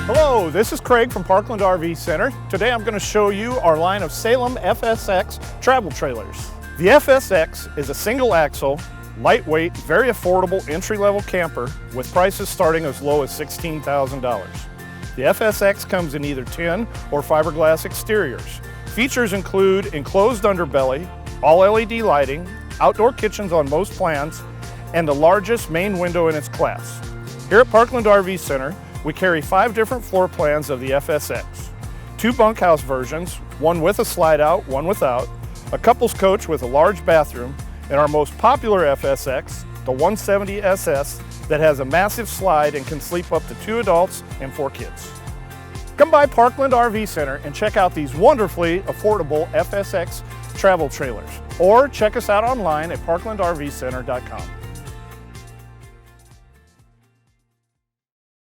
Hello, this is Craig from Parkland RV Center. Today I'm going to show you our line of Salem FSX travel trailers. The FSX is a single axle, lightweight, very affordable entry-level camper with prices starting as low as $16,000. The FSX comes in either tin or fiberglass exteriors. Features include enclosed underbelly, all LED lighting, outdoor kitchens on most plans, and the largest main window in its class. Here at Parkland RV Center, we carry 5 different floor plans of the FSX. 2 bunkhouse versions, one with a slide out, one without, a couple's coach with a large bathroom, and our most popular FSX, the 170 SS, that has a massive slide and can sleep up to 2 adults and 4 kids. Come by Parkland RV Center and check out these wonderfully affordable FSX travel trailers, or check us out online at parklandrvcenter.com.